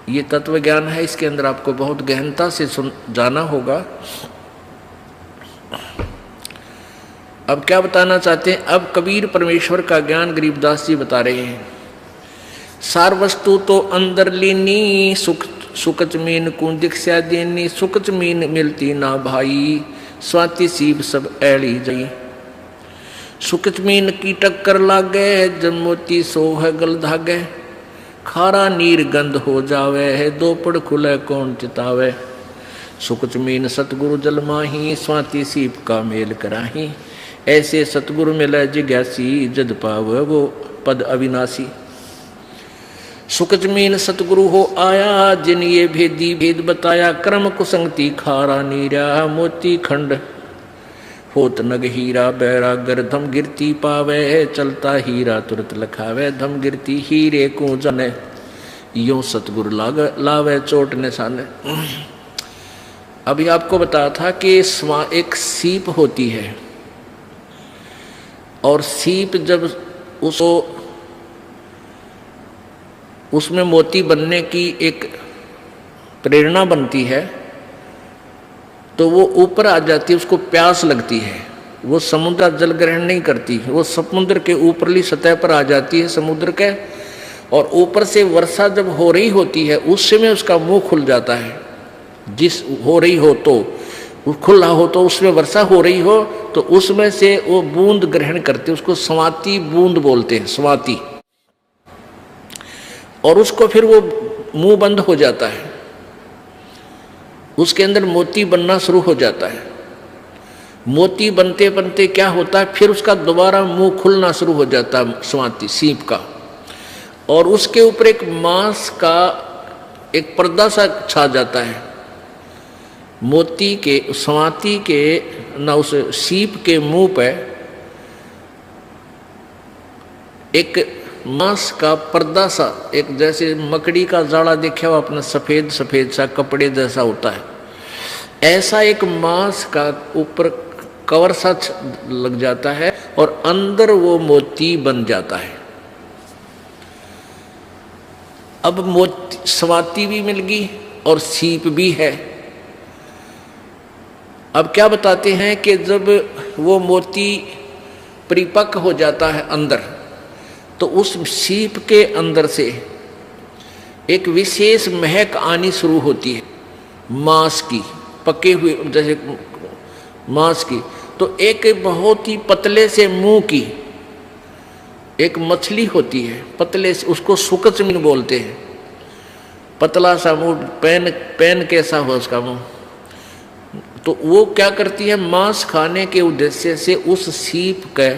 ये तत्व ज्ञान है, इसके अंदर आपको बहुत गहनता से जाना होगा। अब क्या बताना चाहते हैं? अब कबीर परमेश्वर का ज्ञान गरीबदास जी बता रहे हैं। सार वस्तु तो अंदर लीनी, सुकच मीन कूं दिख्या देनी, सुकच मीन मिलती ना भाई, स्वाति सीब सब ऐली जाई। सुकच मीन की टक्कर लागे, जब मोती सो है गल धागे, खारा नीर गंध हो जावे है, दोपड़ खुले कौन चितावे। सुकच मीन सतगुरु जल माही, स्वाति सीप का मेल कराही, ऐसे सतगुरु मिले जिज्ञासी, जद पावे वो पद अविनाशी। सुकच मीन सतगुरु हो आया, जिन ये भेदी भेद बताया, क्रम कुसंगति खारा नीरा, मोती खंड होत नग हीरा, बैरागर धम गिरती पावे, चलता हीरा तुरत लखावे, धम गिरती हीरे को जाने, यूं सतगुरु लावे चोट निशाने। अभी आपको बताया था कि एक सीप होती है, और सीप जब उसमें मोती बनने की एक प्रेरणा बनती है, तो वो ऊपर आ जाती है, उसको प्यास लगती है, वो समुद्र जल ग्रहण नहीं करती, वो समुद्र के ऊपरली सतह पर आ जाती है समुद्र के, और ऊपर से वर्षा जब हो रही होती है उस समय उसका मुंह खुल जाता है। जिस हो रही हो तो खुला हो, तो उसमें वर्षा हो रही हो तो उसमें से वो बूंद ग्रहण करते, उसको स्वाति बूंद बोलते हैं, स्वाति। और उसको फिर वो मुंह बंद हो जाता है, उसके अंदर मोती बनना शुरू हो जाता है। मोती बनते बनते क्या होता है, फिर उसका दोबारा मुंह खुलना शुरू हो जाता है स्वाति सीप का, और उसके ऊपर एक मांस का एक पर्दा सा छा जाता है। मोती के स्वाति के ना उस सीप के मुंह पे एक मांस का पर्दा सा, एक जैसे मकड़ी का जाड़ा देखा हो आपने, सफेद सफेद सा कपड़े जैसा होता है, ऐसा एक मांस का ऊपर कवर सा लग जाता है, और अंदर वो मोती बन जाता है। अब मोती स्वाति भी मिल गई और सीप भी है। अब क्या बताते हैं कि जब वो मोती परिपक्व हो जाता है अंदर, तो उस सीप के अंदर से एक विशेष महक आनी शुरू होती है मांस की, पके हुए जैसे मांस की। तो एक बहुत ही पतले से मुंह की एक मछली होती है, पतले से, उसको सुकच मीन बोलते हैं, पतला सा मुंह, पेन कैसा हो उसका मुंह। तो वो क्या करती है, मांस खाने के उद्देश्य से उस सीप के,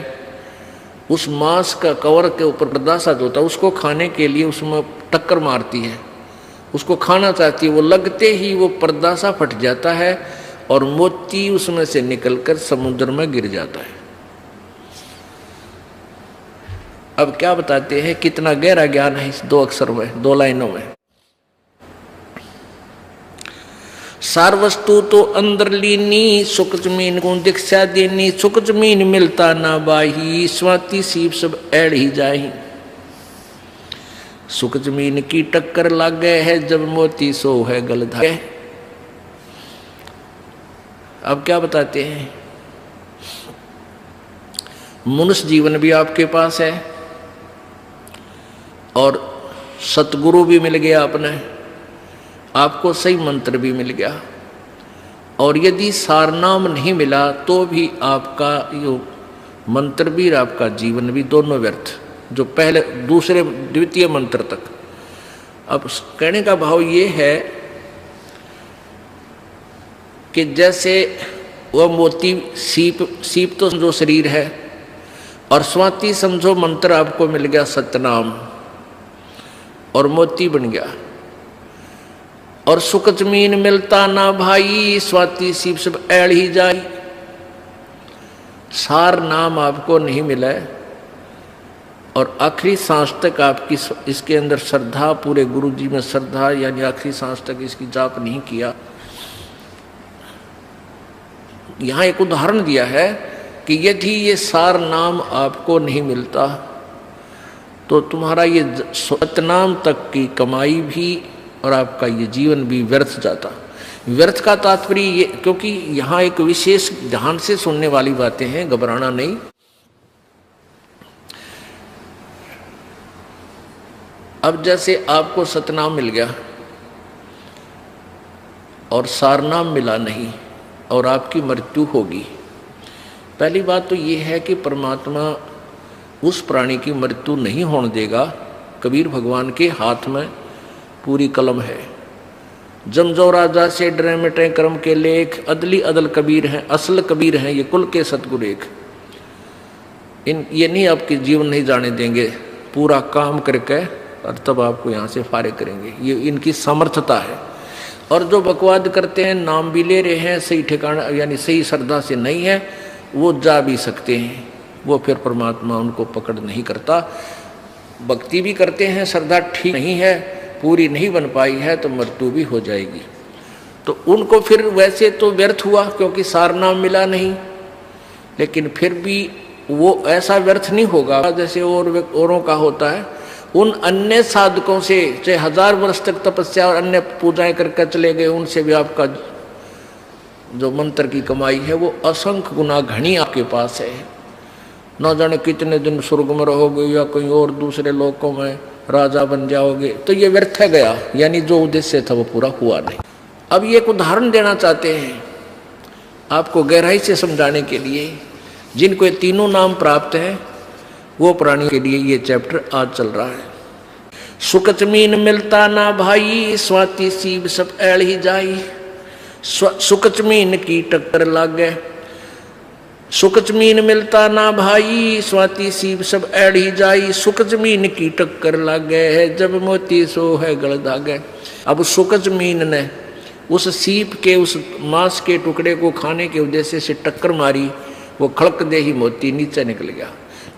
उस मांस का कवर के ऊपर पर्दा सा होता है, उसको खाने के लिए उसमें टक्कर मारती है, उसको खाना चाहती है। वो लगते ही वो पर्दा सा फट जाता है और मोती उसमें से निकलकर समुद्र में गिर जाता है। अब क्या बताते हैं, कितना गहरा ज्ञान है इस दो अक्षर में, दो लाइनों में। सार वस्तु तो अंदर लीनी, सुख जमीन को दीक्षा देनी, सुख जमीन मिलता ना बाही, स्वाति सीप सब ऐड़ ही जाही। सुख जमीन की टक्कर लागे है, जब मोती सो है गल धागे। अब क्या बताते हैं, मनुष्य जीवन भी आपके पास है और सतगुरु भी मिल गया आपने, आपको सही मंत्र भी मिल गया, और यदि सारनाम नहीं मिला तो भी आपका यो मंत्र भी और आपका जीवन भी दोनों व्यर्थ, जो पहले दूसरे द्वितीय मंत्र तक। अब कहने का भाव ये है कि जैसे वह मोती सीप तो समझो शरीर है, और स्वाति समझो मंत्र आपको मिल गया सतनाम, और मोती बन गया। और सुख जमीन मिलता ना भाई, स्वाति सीप सब ऐड़ ही जाई। सार नाम आपको नहीं मिला है, और आखिरी सांस तक आपकी इसके अंदर श्रद्धा, पूरे गुरु जी में श्रद्धा, यानी आखिरी सांस तक इसकी जाप नहीं किया। यहाँ एक उदाहरण दिया है कि यदि ये सार नाम आपको नहीं मिलता तो तुम्हारा ये सतनाम तक की कमाई भी और आपका ये जीवन भी व्यर्थ जाता। व्यर्थ का तात्पर्य ये, क्योंकि यहाँ एक विशेष ध्यान से सुनने वाली बातें हैं, घबराना नहीं। अब जैसे आपको सतनाम मिल गया और सारनाम मिला नहीं और आपकी मृत्यु होगी। पहली बात तो ये है कि परमात्मा उस प्राणी की मृत्यु नहीं होने देगा। कबीर भगवान के हाथ में पूरी कलम है। जमजो राजा से डरे मिटे कर्म के लेख, अदली अदल कबीर हैं, असल कबीर हैं ये कुल के सतगुरु एक। ये नहीं आपके जीवन नहीं जाने देंगे, पूरा काम करके और तब आपको यहाँ से फारिग करेंगे। ये इनकी समर्थता है। और जो बकवाद करते हैं, नाम भी ले रहे हैं, सही ठिकाना यानी सही श्रद्धा से नहीं है, वो जा भी सकते हैं। वो फिर परमात्मा उनको पकड़ नहीं करता। भक्ति भी करते हैं, श्रद्धा ठीक नहीं है, पूरी नहीं बन पाई है, तो मृत्यु भी हो जाएगी। तो उनको फिर वैसे तो व्यर्थ हुआ क्योंकि सारनाम मिला नहीं, लेकिन फिर भी वो ऐसा व्यर्थ नहीं होगा जैसे औरों का होता है। उन अन्य साधकों से चाहे 1000 वर्ष तक तपस्या और अन्य पूजाएं करके चले गए, उनसे भी आपका जो मंत्र की कमाई है वो असंख्य गुना घनी आपके पास है। न जाने कितने दिन स्वर्ग में रहोगे या कहीं और दूसरे लोकों में राजा बन जाओगे, तो ये व्यर्थ है गया, यानी जो उद्देश्य था वो पूरा हुआ नहीं। अब ये एक उदाहरण देना चाहते हैं आपको गहराई से समझाने के लिए। जिनको ये तीनों नाम प्राप्त हैं वो प्राणी के लिए ये चैप्टर आज चल रहा है। सुकच मीन मिलता ना भाई, स्वाति सीब सब ऐल ही जाई। सुकच मीन की टक्कर लागे, सुकच मीन मिलता ना भाई, स्वाति सीब सब ऐल ही जाई। सुकच मीन की टक्कर लागे है, जब मोती सो है गल दागे। अब सुकच मीन ने उस सीप के उस मांस के टुकड़े को खाने के उद्देश्य से टक्कर मारी, वो खड़क दे ही मोती नीचे निकल गया।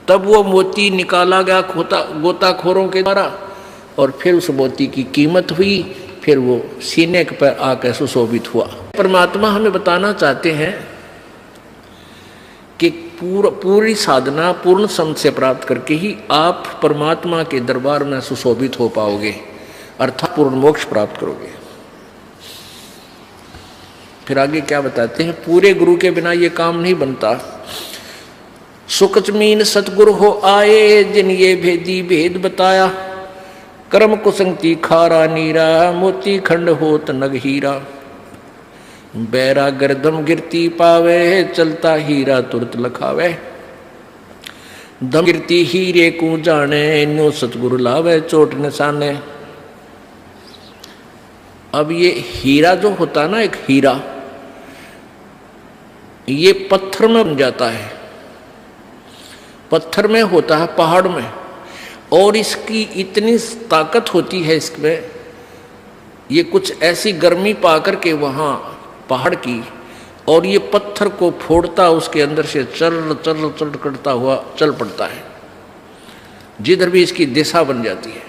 तब वो मोती निकाला गया गोताखोरों के द्वारा और फिर उस मोती की कीमत हुई, फिर वो सीने पर आकर सुशोभित हुआ। परमात्मा हमें बताना चाहते हैं कि पूरी साधना पूर्ण सम से प्राप्त करके ही आप परमात्मा के दरबार में सुशोभित हो पाओगे, अर्थात पूर्ण मोक्ष प्राप्त करोगे। फिर आगे क्या बताते हैं, पूरे गुरु के बिना ये काम नहीं बनता। सुकच मीन सतगुरु हो आए, जिन ये भेदी भेद बताया। कर्म कुसंगति खारा नीरा, मोती खंड होत नग हीरा। बैरा गर्दम गिरती पावे, चलता हीरा तुरत लखावे। दम गिरती हीरे को जाने, न्यो सतगुरु लावे चोट निशाने। अब ये हीरा जो होता ना, एक हीरा ये पत्थर में बन जाता है, पत्थर में होता है, पहाड़ में। और इसकी इतनी ताकत होती है इसमें, ये कुछ ऐसी गर्मी पाकर के वहाँ पहाड़ की, और ये पत्थर को फोड़ता उसके अंदर से चल चल चल करता हुआ चल पड़ता है, जिधर भी इसकी दिशा बन जाती है।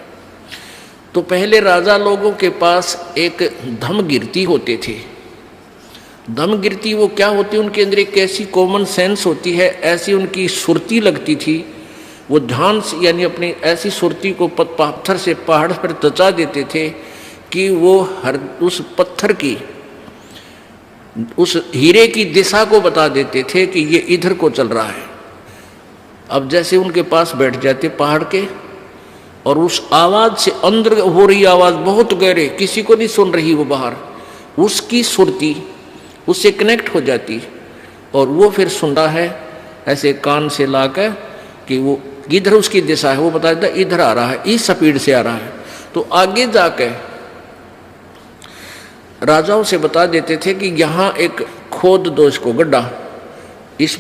तो पहले राजा लोगों के पास एक धम गिरती होते थे। धम गिरती वो क्या होती है, उनके अंदर एक ऐसी कॉमन सेंस होती है, ऐसी उनकी सुरती लगती थी। वो ध्यान से यानी अपनी ऐसी सुरती को पत्थर से पहाड़ पर दचा देते थे कि वो हर उस पत्थर की उस हीरे की दिशा को बता देते थे कि ये इधर को चल रहा है। अब जैसे उनके पास बैठ जाते पहाड़ के, और उस आवाज से अंदर हो रही आवाज बहुत गहरे, किसी को नहीं सुन रही वो बाहर, उसकी सुरती उससे कनेक्ट हो जाती, और वो फिर सुनता है ऐसे कान से लाकर कि वो इधर उसकी दिशा है, वो बता देता इधर आ रहा है, इस स्पीड से आ रहा है। तो आगे जाकर राजाओं से बता देते थे कि यहाँ एक खोद दो इसको गड्ढा, इस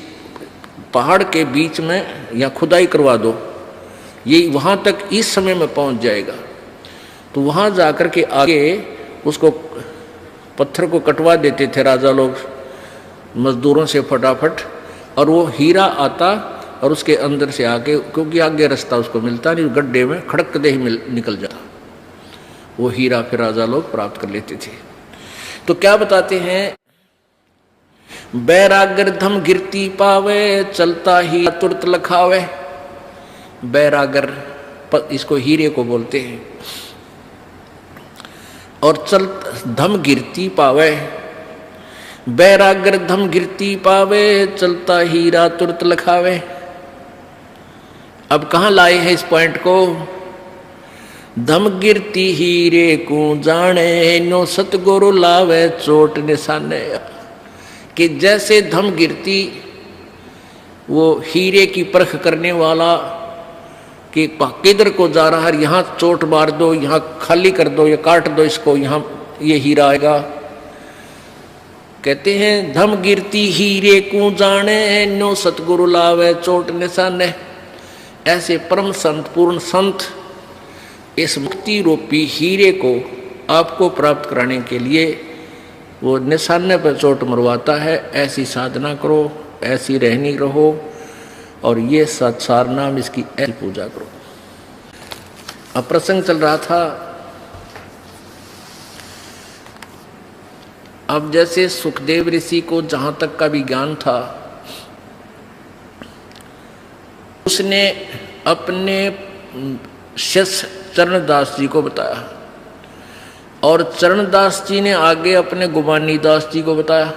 पहाड़ के बीच में या खुदाई करवा दो, ये वहाँ तक इस समय में पहुँच जाएगा। तो वहाँ जाकर के आगे उसको पत्थर को कटवा देते थे राजा लोग मजदूरों से फटाफट, और वो हीरा आता और उसके अंदर से आके, क्योंकि आगे रास्ता उसको मिलता नहीं, गड्ढे में खड़क दे ही निकल जाता, वो हीरा फिर राजा लोग प्राप्त कर लेते थे। तो क्या बताते हैं, बैरागर धम गिरती पावे, चलता ही तुरत लखावे। बैरागर इसको हीरे को बोलते हैं। और चल धम गिरती पावे, बैरागर धम गिरती पावे, चलता हीरा तुरत लखावे। अब कहाँ लाए हैं इस पॉइंट को? धम गिरती हीरे को जाने, नो सतगुरु लावे चोट निशाने। कि जैसे धम गिरती वो हीरे की परख करने वाला कि किधर को जा रहा है, यहाँ चोट मार दो, यहाँ खाली कर दो, या काट दो इसको, यहाँ ये हीरा आएगा। कहते हैं धम गिरती हीरे को जाने, नो सतगुरु लावे चोट निशाने। ऐसे परम संत, पूर्ण संत इस मुक्ति रूपी हीरे को आपको प्राप्त कराने के लिए वो निशाने पर चोट मरवाता है। ऐसी साधना करो, ऐसी रहनी रहो, और ये सत्सार नाम इसकी ऐसी पूजा करो। अब प्रसंग चल रहा था, अब जैसे सुखदेव ऋषि को जहां तक का भी ज्ञान था, उसने अपने शिष्य चरणदास जी को बताया, और चरणदास जी ने आगे अपने गुमानी दास जी को बताया,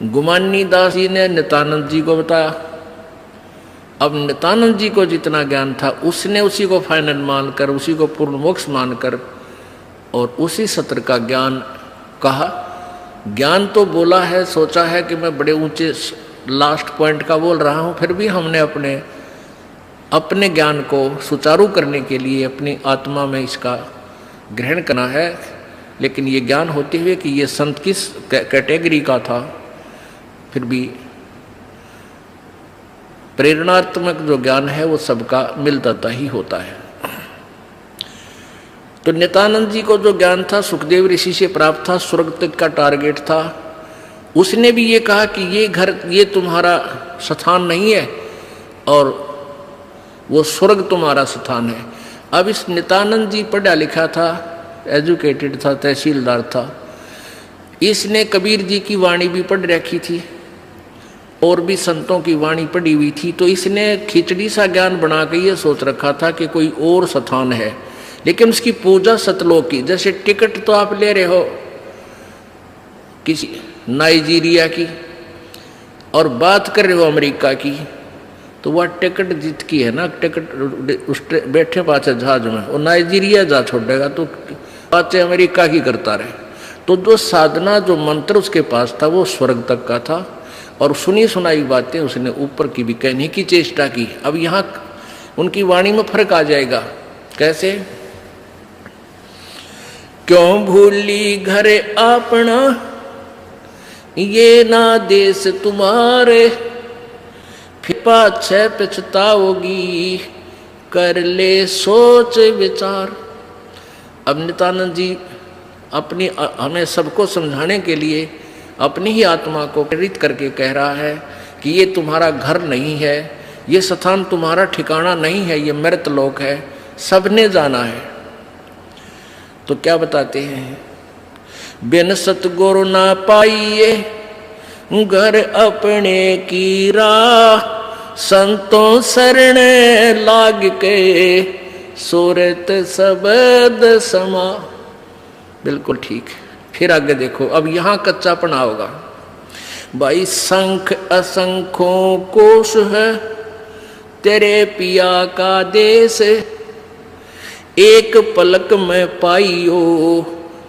गुमानी दास जी ने नित्यानंद जी को बताया। अब नित्यानंद जी को जितना ज्ञान था उसने उसी को फाइनल मानकर, उसी को पूर्ण मोक्ष मानकर और उसी सत्र का ज्ञान कहा। ज्ञान तो बोला है, सोचा है कि मैं बड़े ऊंचे लास्ट पॉइंट का बोल रहा हूं, फिर भी हमने अपने ज्ञान को सुचारू करने के लिए अपनी आत्मा में इसका ग्रहण करना है। लेकिन ये ज्ञान होते हुए कि ये संत किस कैटेगरी का था, फिर भी प्रेरणात्मक जो ज्ञान है वो सबका मिलता ही होता है। तो नित्यानंद जी को जो ज्ञान था सुखदेव ऋषि से प्राप्त था, स्वर्ग तक का टारगेट था। उसने भी ये कहा कि ये घर, ये तुम्हारा स्थान नहीं है और वो स्वर्ग तुम्हारा स्थान है। अब इस नित्यानंद जी पढ़ा लिखा था, एजुकेटेड था, तहसीलदार था। इसने कबीर जी की वाणी भी पढ़ रखी थी और भी संतों की वाणी पढ़ी हुई थी। तो इसने खिचड़ी सा ज्ञान बना के ये सोच रखा था कि कोई और स्थान है, लेकिन उसकी पूजा सतलोक की। जैसे टिकट तो आप ले रहे हो किसी नाइजीरिया की और बात कर रहे हो अमेरिका की, तो वह टिकट जीत की है ना, टिकट उस बैठे पाचे जहाज में, वो नाइजीरिया जा छोड़ेगा तो पाचे अमेरिका की करता रहे। तो जो साधना, जो मंत्र उसके पास था वो स्वर्ग तक का था, और सुनी सुनाई बातें उसने ऊपर की भी कहने की चेष्टा की। अब यहाँ उनकी वाणी में फर्क आ जाएगा। कैसे? क्यों भूली घर अपना, ये ना देश तुम्हारे, फिर पाछे पछताओगी, कर ले सोच विचार। अब नित्यानंद जी अपनी हमें सबको समझाने के लिए अपनी ही आत्मा को प्रेरित करके कह रहा है कि ये तुम्हारा घर नहीं है, ये स्थान तुम्हारा ठिकाना नहीं है, ये मृतलोक है, सबने जाना है। तो क्या बताते हैं? बिन सतगुरु ना पाइए घर अपने की राह, संतों शरण लाग के सूरत सबद समा। बिल्कुल ठीक। फिर आगे देखो, अब यहां कच्चापना होगा भाई। संख असंख्यों कोश है तेरे पिया का देश, एक पलक में पाइयो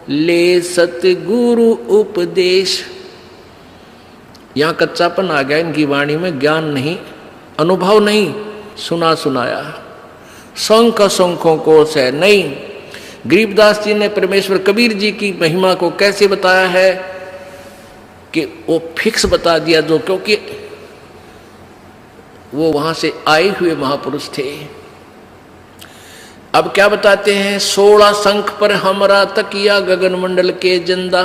ले सतगुरु उपदेश। यहां कच्चापन आ गया इनकी वाणी में, ज्ञान नहीं, अनुभव नहीं, सुना सुनाया। संख असंख्यों कोश है नहीं। गरीबदास जी ने परमेश्वर कबीर जी की महिमा को कैसे बताया है कि वो फिक्स बता दिया, जो क्योंकि वो वहां से आए हुए महापुरुष थे। अब क्या बताते हैं? 16 शंख पर हमरा तकिया, गगन मंडल के जिंदा,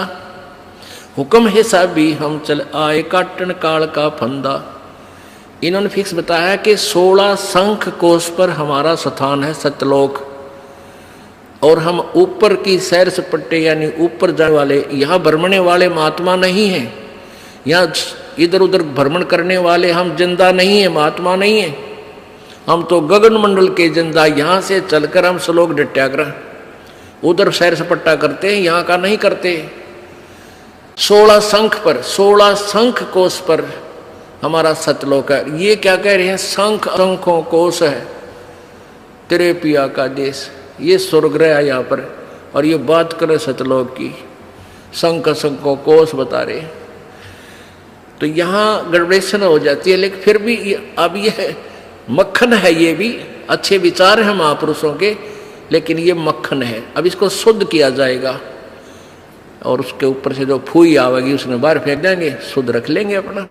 हुक्म हिसाबी हम चल आए, काटन काल का फंदा। इन्होंने फिक्स बताया कि 16 शंख कोश पर हमारा स्थान है, सतलोक, और हम ऊपर की सैर सपट्टे यानी ऊपर जाने वाले, यहाँ भ्रमणे वाले महात्मा नहीं हैं, यहाँ इधर उधर भ्रमण करने वाले हम जिंदा नहीं है, महात्मा नहीं है। हम तो गगन मंडल के जिंदा, यहाँ से चलकर हम श्लोक डट्याग्रह उधर सैर सपट्टा करते हैं, यहाँ का नहीं करते। 16 शंख पर, 16 शंख कोश पर हमारा सतलोक है। ये क्या कह रहे हैं? शंख शंखों कोश है तेरे पिया का देश। ये स्वर्गगृह है यहाँ पर, और ये बात करे सतलोक की, शंख शंखों कोश बता रहे। तो यहाँ गड़बड़ेशन हो जाती है, लेकिन फिर भी अब ये मक्खन है, ये भी अच्छे विचार हैं महापुरुषों के, लेकिन ये मक्खन है। अब इसको शुद्ध किया जाएगा, और उसके ऊपर से जो फूई आवेगी उसने बाहर फेंक देंगे, शुद्ध रख लेंगे अपना।